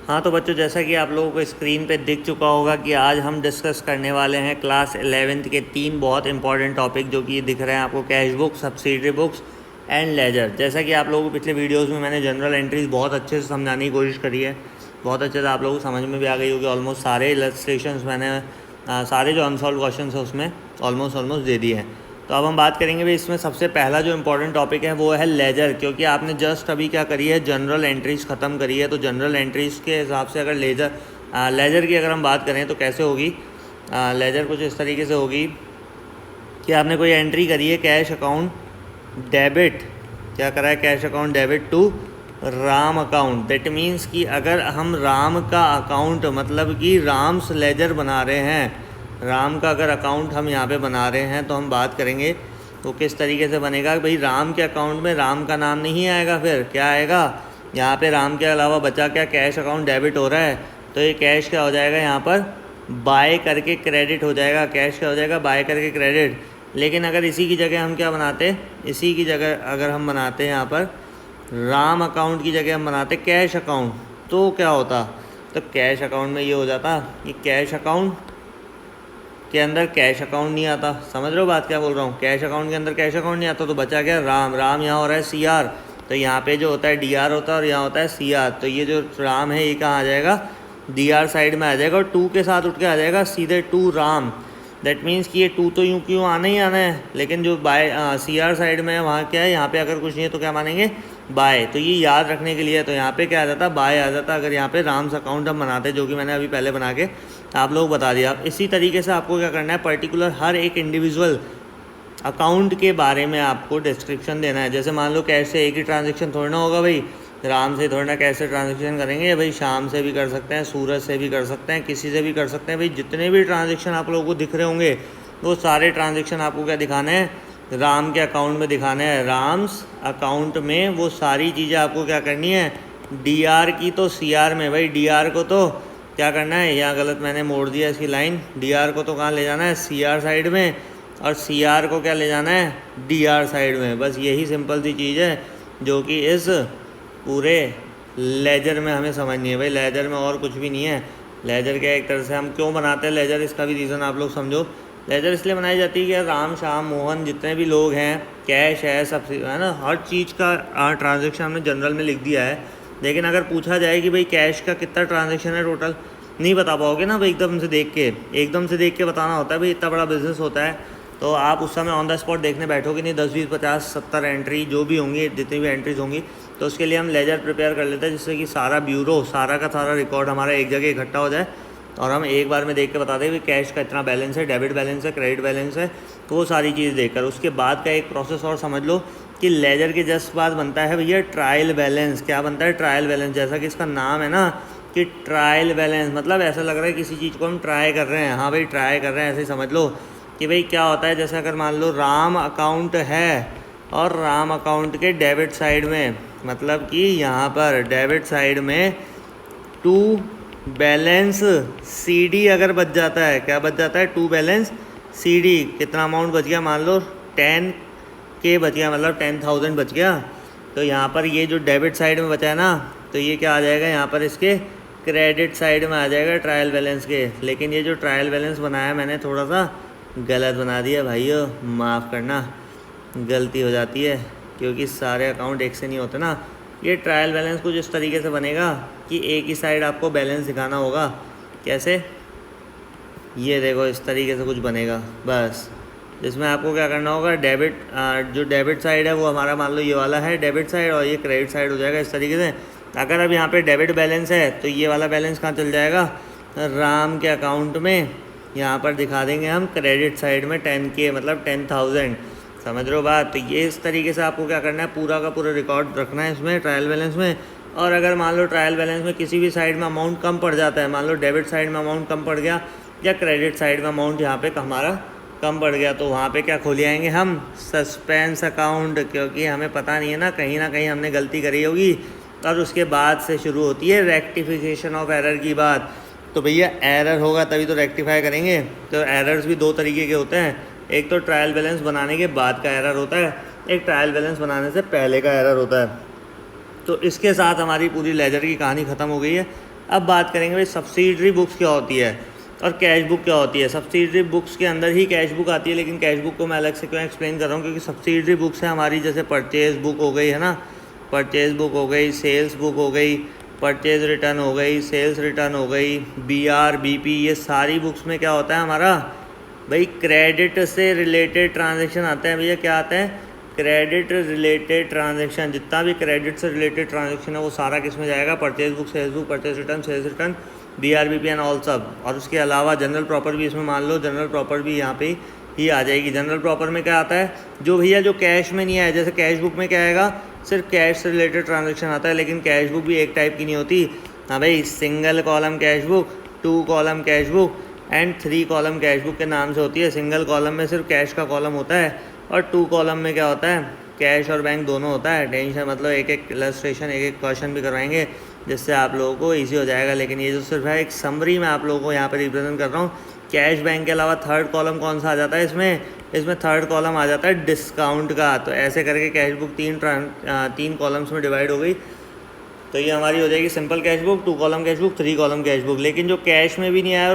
हाँ तो बच्चों, जैसा कि आप लोगों को स्क्रीन पे दिख चुका होगा कि आज हम डिस्कस करने वाले हैं क्लास 11th के 3 बहुत इंपॉर्टेंट टॉपिक जो कि दिख रहे हैं आपको, cash book, subsidiary books and ledger. जैसा कि आप लोगों को पिछले वीडियोस में मैंने जनरल एंट्रीज बहुत अच्छे से समझाने की कोशिश करी है, बहुत अच्छे से आप लोगों को समझ में भी आ गई होगी। ऑलमोस्ट सारे इलस्ट्रेशंस मैंने सारे जो अनसॉल्व क्वेश्चन है उसमें ऑलमोस्ट दे दिए हैं। तो अब हम बात करेंगे भाई, इसमें सबसे पहला जो इंपॉर्टेंट टॉपिक है वो है लेजर। क्योंकि आपने जस्ट अभी क्या करी है, जनरल एंट्रीज ख़त्म करी है, तो जनरल एंट्रीज के हिसाब से अगर लेजर की अगर हम बात करें तो कैसे होगी। लेजर कुछ इस तरीके से होगी कि आपने कोई एंट्री करी है, कैश अकाउंट डेबिट, क्या करा है, cash account debit to Ram account. That means कि अगर हम राम का अकाउंट, मतलब कि राम्स लेजर बना रहे हैं, राम का अगर अकाउंट हम यहाँ पे बना रहे हैं, तो हम बात करेंगे तो किस तरीके से बनेगा। भाई राम के अकाउंट में राम का नाम नहीं आएगा, फिर क्या आएगा, यहाँ पे राम के अलावा बचा क्या, कैश अकाउंट डेबिट हो रहा है, तो ये कैश क्या हो जाएगा, यहाँ पर बाय करके क्रेडिट हो जाएगा। कैश क्या हो जाएगा, बाय करके क्रेडिट। लेकिन अगर इसी की जगह हम क्या बनाते, इसी की जगह अगर हम बनाते हैं यहाँ पर राम अकाउंट की जगह हम बनाते कैश अकाउंट, तो क्या होता, तो कैश अकाउंट में ये हो जाता कि कैश अकाउंट के अंदर कैश अकाउंट नहीं आता। समझ रहे हो बात क्या बोल रहा हूँ, कैश अकाउंट के अंदर कैश अकाउंट नहीं आता, तो बचा क्या, राम। राम यहाँ हो रहा है CR, तो यहाँ पे जो होता है DR होता है और यहाँ होता है CR। तो ये जो राम है ये कहाँ आ जाएगा, DR साइड में आ जाएगा और 2 के साथ उठ के आ जाएगा सीधे टू राम। दैट मीन्स कि ये 2 तो यूँ क्यों आना ही आना है, लेकिन जो बाय CR साइड में है वहाँ क्या है, यहाँ पे अगर कुछ नहीं है तो क्या मानेंगे, बाय। तो ये याद रखने के लिए, तो यहाँ पे क्या आ जाता, बाय आ जाता अगर यहाँ पे राम्स अकाउंट हम बनाते, जो कि मैंने अभी पहले बना के आप लोग बता दिया। इसी तरीके से आपको क्या करना है, पर्टिकुलर हर एक इंडिविजुअल अकाउंट के बारे में आपको डिस्क्रिप्शन देना है। जैसे मान लो कैश से एक ही ट्रांजेक्शन थोड़ा ना होगा भाई, राम से थोड़ा ना कैश से ट्रांजेक्शन करेंगे भाई, शाम से भी कर सकते हैं, सूरज से भी कर सकते हैं, किसी से भी कर सकते हैं भाई। जितने भी ट्रांजेक्शन आप लोगों को दिख रहे होंगे वो सारे ट्रांजेक्शन आपको क्या दिखाने हैं, राम के अकाउंट में दिखाने हैं। राम्स अकाउंट में वो सारी चीज़ें आपको क्या करनी है, DR की तो CR में, भाई DR को तो क्या करना है, यहाँ गलत मैंने मोड़ दिया इसकी लाइन, DR को तो कहाँ ले जाना है, CR साइड में, और CR को क्या ले जाना है, DR साइड में। बस यही सिंपल सी चीज़ है जो कि इस पूरे लेजर में हमें समझनी है भाई। लेजर में और कुछ भी नहीं है। लेजर क्या, एक तरह से हम क्यों बनाते हैं लेजर, इसका भी रीज़न आप लोग समझो। लेजर इसलिए बनाई जाती है कि राम, श्याम, मोहन जितने भी लोग हैं, कैश है, सब है ना, हर चीज़ का ट्रांजेक्शन हमने जनरल में लिख दिया है। लेकिन अगर पूछा जाए कि भाई कैश का कितना ट्रांजेक्शन है टोटल, नहीं बता पाओगे ना भाई, एकदम से देख के बताना होता है भाई, इतना बड़ा बिजनेस होता है। तो आप उस समय ऑन द स्पॉट देखने बैठोगे नहीं, 10, 20, 50, 70 एंट्री जो भी होंगी, जितनी भी एंट्रीज होंगी। तो उसके लिए हम लेजर प्रिपेयर कर लेते हैं, जिससे कि सारा ब्यूरो, सारा का सारा रिकॉर्ड हमारा एक जगह इकट्ठा हो जाए और हम एक बार में देख के बता दें कि कैश का इतना बैलेंस है, डेबिट बैलेंस है, क्रेडिट बैलेंस है। तो वो सारी चीज़ देखकर उसके बाद का एक प्रोसेस और समझ लो कि लेजर के जस्ट बाद बनता है भैया ट्रायल बैलेंस। क्या बनता है, ट्रायल बैलेंस। जैसा कि इसका नाम है ना कि ट्रायल बैलेंस, मतलब ऐसा लग रहा है किसी चीज़ को हम ट्राई कर रहे हैं। हाँ भाई ट्राई कर रहे हैं, ऐसे ही समझ लो कि भाई क्या होता है। जैसे अगर मान लो राम अकाउंट है और राम अकाउंट के डेबिट साइड में, मतलब कि यहाँ पर डेबिट साइड में टू बैलेंस CD अगर बच जाता है, क्या बच जाता है, टू बैलेंस CD। कितना अमाउंट बच गया, मान लो 10K बच गया, मतलब 10,000 बच गया। तो यहाँ पर ये जो डेबिट साइड में बचा है ना, तो ये क्या आ जाएगा, यहाँ पर इसके क्रेडिट साइड में आ जाएगा ट्रायल बैलेंस के। लेकिन ये जो ट्रायल बैलेंस बनाया मैंने थोड़ा सा गलत बना दिया भाइयों, माफ़ करना, गलती हो जाती है क्योंकि सारे अकाउंट एक से नहीं होते ना। ये ट्रायल बैलेंस कुछ इस तरीके से बनेगा कि एक ही साइड आपको बैलेंस दिखाना होगा। कैसे, ये देखो इस तरीके से कुछ बनेगा बस, जिसमें आपको क्या करना होगा, डेबिट जो डेबिट साइड है वो हमारा मान लो ये वाला है डेबिट साइड, और ये क्रेडिट साइड हो जाएगा इस तरीके से। अगर अब यहाँ पे डेबिट बैलेंस है तो ये वाला बैलेंस कहाँ चल जाएगा, राम के अकाउंट में। यहाँ पर दिखा देंगे हम क्रेडिट साइड में 10K, मतलब 10,000। समझ रहे हो बात। तो ये इस तरीके से आपको क्या करना है, पूरा का पूरा रिकॉर्ड रखना है इसमें ट्रायल बैलेंस में। और अगर मान लो ट्रायल बैलेंस में किसी भी साइड में अमाउंट कम पड़ जाता है, मान लो डेबिट साइड में अमाउंट कम पड़ गया या क्रेडिट साइड में अमाउंट यहाँ पे हमारा कम पड़ गया, तो वहाँ पे क्या खोले आएंगे हम, सस्पेंस अकाउंट। क्योंकि हमें पता नहीं है ना कहीं हमने गलती करी होगी। और उसके बाद से शुरू होती है रेक्टिफिकेशन ऑफ एरर की बात। तो भैया एरर होगा तभी तो रेक्टिफाई करेंगे। तो एरर्स भी 2 तरीके के होते हैं, एक तो ट्रायल बैलेंस बनाने के बाद का एरर होता है, एक ट्रायल बैलेंस बनाने से पहले का एरर होता है। तो इसके साथ हमारी पूरी लेजर की कहानी ख़त्म हो गई है। अब बात करेंगे भाई सब्सिडरी बुक्स क्या होती है और कैश बुक क्या होती है। सब्सिडरी बुक्स के अंदर ही कैश बुक आती है, लेकिन कैश बुक को मैं अलग से क्यों एक्सप्लेन कर रहा हूँ, क्योंकि सब्सिडरी बुक्स है हमारी, जैसे परचेज बुक हो गई है ना, परचेज बुक हो गई, सेल्स बुक हो गई, परचेज रिटर्न हो गई, सेल्स रिटर्न हो गई, BR BP, ये सारी बुक्स में क्या होता है हमारा भाई क्रेडिट से रिलेटेड ट्रांजेक्शन आता है। भैया क्या आता है, क्रेडिट रिलेटेड ट्रांजेक्शन। जितना भी क्रेडिट से रिलेटेड ट्रांजेक्शन है वो सारा किस में जाएगा, purchase book, sales book, purchase return, sales return, BR BP and all सब। और उसके अलावा जनरल प्रॉपर भी इसमें मान लो, जनरल प्रॉपर भी यहाँ पे ही आ जाएगी। जनरल प्रॉपर में क्या आता है, जो भैया जो कैश में नहीं आया, जैसे कैश बुक में क्या आएगा, सिर्फ कैश से रिलेटेड ट्रांजेक्शन आता है, लेकिन कैश बुक भी एक टाइप की नहीं होती। हाँ भाई, single column cash book, 2 column cash book and 3 column cash book के नाम से होती है। सिंगल कॉलम में सिर्फ कैश का कॉलम होता है और 2 कॉलम में क्या होता है, कैश और बैंक दोनों होता है। टेंशन मतलब एक एक इलस्ट्रेशन, एक एक क्वेश्चन भी करवाएंगे जिससे आप लोगों को इजी हो जाएगा। लेकिन ये जो सिर्फ है एक समरी मैं आप लोगों को यहाँ पर रिप्रेजेंट कर रहा हूँ। कैश बैंक के अलावा थर्ड कॉलम कौन सा आ जाता है इसमें थर्ड कॉलम आ जाता है डिस्काउंट का। तो ऐसे करके कैश बुक 3 कॉलम्स में डिवाइड हो गई। तो ये हमारी हो जाएगी simple cash book, 2 column cash book, 3 column cash book. लेकिन जो कैश में भी नहीं आया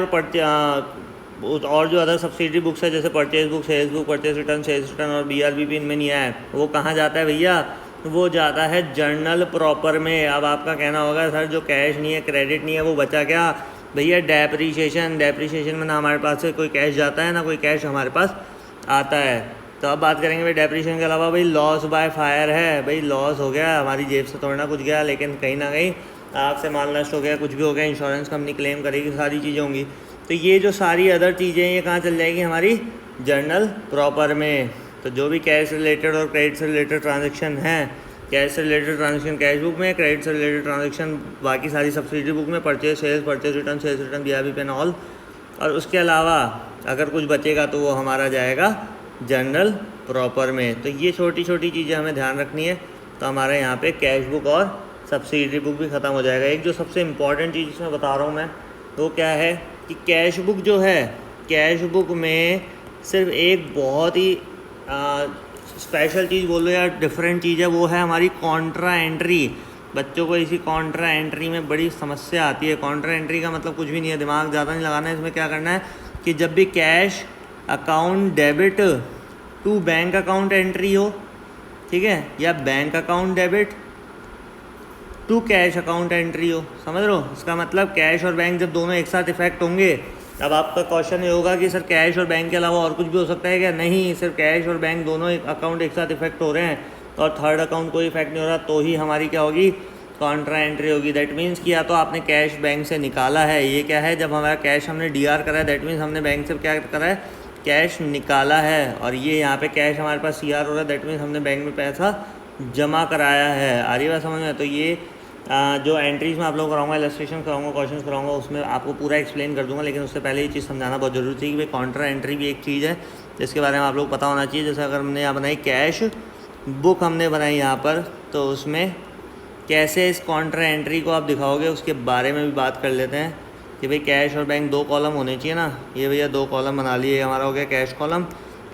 और जो अदर सब्सिडरी बुक्स है जैसे purchase book, sales book, purchase return, sales return और BR BP इनमें नहीं आया है, वो कहाँ जाता है भैया, वो जाता है जर्नल प्रॉपर में। अब आपका कहना होगा सर जो कैश नहीं है, क्रेडिट नहीं है, वो बचा क्या भैया, डेप्रीशिएशन में ना हमारे पास से कोई कैश जाता है ना कोई कैश हमारे पास आता है। तो अब बात करेंगे भाई डेप्रीशिएशन के अलावा भाई लॉस बाय फायर है। भाई लॉस हो गया, हमारी जेब से तोड़ना कुछ गया, लेकिन कहीं ना कहीं आग से माल नष्ट हो गया, कुछ भी हो गया, इंश्योरेंस कंपनी क्लेम करेगी, सारी चीज़ें होंगी। तो ये जो सारी अदर चीज़ें ये कहाँ चल जाएगी, हमारी जर्नल प्रॉपर में। तो जो भी कैश रिलेटेड और क्रेडिट से रिलेटेड ट्रांजेक्शन हैं, कैश से रिलेटेड ट्रांजेक्शन कैश बुक में, क्रेडिट से रिलेटेड ट्रांजेक्शन बाकी सारी सब्सिडरी बुक में, purchase sales, purchase return, sales return, BR BP and all. और उसके अलावा अगर कुछ बचेगा तो वो हमारा जाएगा जर्नल प्रॉपर में। तो ये छोटी छोटी चीज़ें हमें ध्यान रखनी है। तो हमारे यहाँ पे कैश बुक और सब्सिडरी बुक भी ख़त्म हो जाएगा। एक जो सबसे इम्पॉर्टेंट चीज़ इसमें बता रहा हूँ मैं, वो क्या है कि कैश बुक जो है, कैश बुक में सिर्फ एक बहुत ही स्पेशल चीज़ बोलो या डिफरेंट चीज़ है, वो है हमारी कॉन्ट्रा एंट्री। बच्चों को इसी कॉन्ट्रा एंट्री में बड़ी समस्या आती है। कॉन्ट्रा एंट्री का मतलब कुछ भी नहीं है, दिमाग ज़्यादा नहीं लगाना है। इसमें क्या करना है कि जब भी cash account debit to bank account entry हो, ठीक है, या bank account debit to cash account entry हो, समझ रहे हो, इसका मतलब कैश और बैंक जब दोनों एक साथ इफेक्ट होंगे। अब आपका क्वेश्चन ये होगा कि सर कैश और बैंक के अलावा और कुछ भी हो सकता है क्या? नहीं, सिर्फ कैश और बैंक दोनों अकाउंट एक साथ इफेक्ट हो रहे हैं और थर्ड अकाउंट कोई इफेक्ट नहीं हो रहा, तो ही हमारी क्या होगी, कॉन्ट्रा एंट्री होगी। दैट मीन्स कि या तो आपने कैश बैंक से निकाला है, ये क्या है, जब हमारा कैश हमने DR करा है, दैट मीन्स हमने बैंक से क्या करा है, कैश निकाला है। और ये यहाँ पे कैश हमारे पास CR हो रहा है, दैट मीन्स हमने बैंक में पैसा जमा कराया है। आ रही बात समझ में? तो ये जो एंट्रीज में आप लोग कराऊंगा, इलस्ट्रेशन कराऊंगा, क्वेश्चंस कराऊंगा, उसमें आपको पूरा एक्सप्लेन कर दूंगा। लेकिन उससे पहले ये चीज़ समझाना बहुत ज़रूरी थी कि भाई कॉन्ट्रा एंट्री भी एक चीज़ है जिसके बारे में आप लोग पता होना चाहिए। जैसे अगर हमने यहाँ बनाई कैश बुक, हमने बनाई यहाँ पर, तो उसमें कैसे इस कॉन्ट्रा एंट्री को आप दिखाओगे उसके बारे में भी बात कर लेते हैं कि भाई कैश और बैंक 2 कॉलम होने चाहिए ना। ये भैया 2 कॉलम बना लिए, हमारा हो गया कैश कॉलम,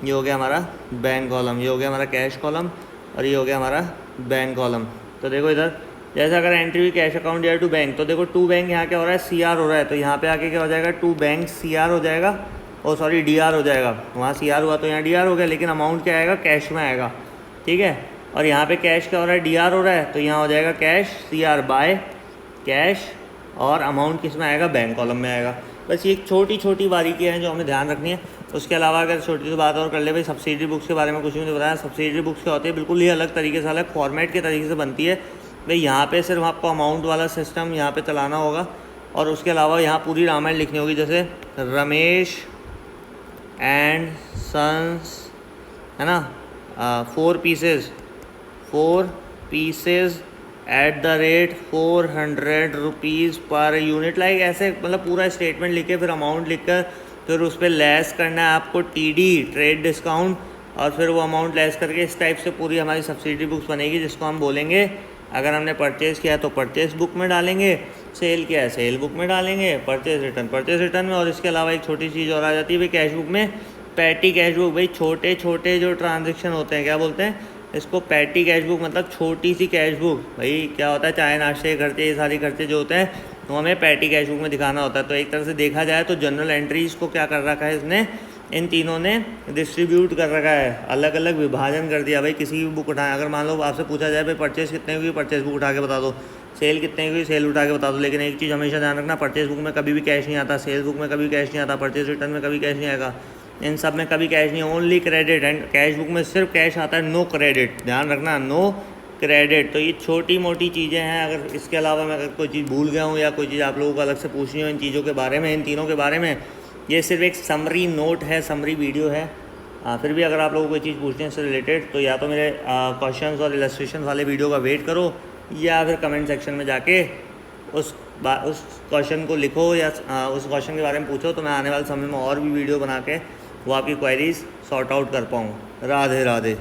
ये हो गया हमारा बैंक कॉलम, ये हो गया हमारा कैश कॉलम और ये हो गया हमारा बैंक कॉलम। तो देखो इधर जैसे अगर एंट्री हुई कैश अकाउंट या टू बैंक, तो देखो टू बैंक यहाँ क्या हो रहा है, CR हो रहा है, तो यहाँ पे आके क्या हो जाएगा, टू बैंक CR हो जाएगा, और सॉरी DR हो जाएगा। वहाँ CR हुआ तो यहाँ DR हो गया, लेकिन अमाउंट क्या आएगा, कैश में आएगा, ठीक है। और यहाँ पे कैश क्या हो रहा है, DR हो रहा है, तो यहाँ हो जाएगा कैश CR बाय कैश, और अमाउंट किस में आएगा, बैंक कॉलम में आएगा। बस ये एक छोटी छोटी बारीकी है जो हमें ध्यान रखनी है। उसके अलावा अगर छोटी सी बात और कर ले भाई, सब्सिडरी बुक्स के बारे में कुछ भी नहीं बताया। सब्सिडरी बुक्स क्या होती है, बिल्कुल ही अलग तरीके से, अलग फॉर्मेट के तरीके से बनती है भाई। यहाँ पे सिर्फ आपको अमाउंट वाला सिस्टम यहाँ पे चलाना होगा, और उसके अलावा यहाँ पूरी रामायण लिखनी होगी, जैसे रमेश एंड सन्स, है ना, 4 pieces @ 400 rupees per unit, like ऐसे, मतलब पूरा स्टेटमेंट लिख के फिर अमाउंट लिख कर फिर उस पर लेस करना है आपको TD, ट्रेड डिस्काउंट, और फिर वो अमाउंट लेस करके इस टाइप से पूरी हमारी सब्सिडरी बुक्स बनेगी, जिसको हम बोलेंगे, अगर हमने परचेज़ किया तो परचेज़ बुक में डालेंगे, सेल किया है सेल बुक में डालेंगे, परचेज़ रिटर्न में। और इसके अलावा एक छोटी चीज़ और आ जाती है भाई कैश बुक में, पैटी कैश बुक। भाई छोटे छोटे जो ट्रांजेक्शन होते हैं, क्या बोलते हैं इसको, पैटी कैश बुक, मतलब छोटी सी कैश बुक। भाई क्या होता है, चाय नाश्ते के खर्चे, ये सारी खर्चे जो होते हैं तो हमें पैटी कैश बुक में दिखाना होता है। तो एक तरह से देखा जाए तो जनरल एंट्रीज को क्या कर रखा है इसने, इन तीनों ने डिस्ट्रीब्यूट कर रखा है, अलग अलग विभाजन कर दिया। भाई किसी की बुक उठाएं, अगर मान लो आपसे पूछा जाए भाई परचेस कितने की, परचेस बुक उठा के बता दो, सेल कितने की, सेल उठा के बता दो। लेकिन एक चीज़ हमेशा ध्यान रखना, परचेस बुक में कभी भी कैश नहीं आता, सेल बुक में कभी कैश नहीं आता, परचेस रिटर्न में कभी कैश नहीं आएगा, इन सब में कभी कैश नहीं, only credit. And cash book में सिर्फ कैश आता है, नो क्रेडिट, ध्यान रखना, नो क्रेडिट। तो ये छोटी मोटी चीज़ें हैं। अगर इसके अलावा मैं अगर कोई चीज़ भूल गया हूँ या कोई चीज़ आप लोगों को अलग से पूछनी हो इन चीज़ों के बारे में, इन तीनों के बारे में, ये सिर्फ एक समरी नोट है, समरी वीडियो है। फिर भी अगर आप लोगों को कोई चीज़ पूछनी है इससे रिलेटेड तो या तो मेरे क्वेश्चंस और इलस्ट्रेशन वाले वीडियो का वेट करो, या फिर कमेंट सेक्शन में जाके उस क्वेश्चन को लिखो या उस क्वेश्चन के बारे में पूछो, तो मैं आने वाले समय में और भी वीडियो बना के वो आपकी क्वेरीज सॉर्ट आउट कर पाऊँ। राधे राधे।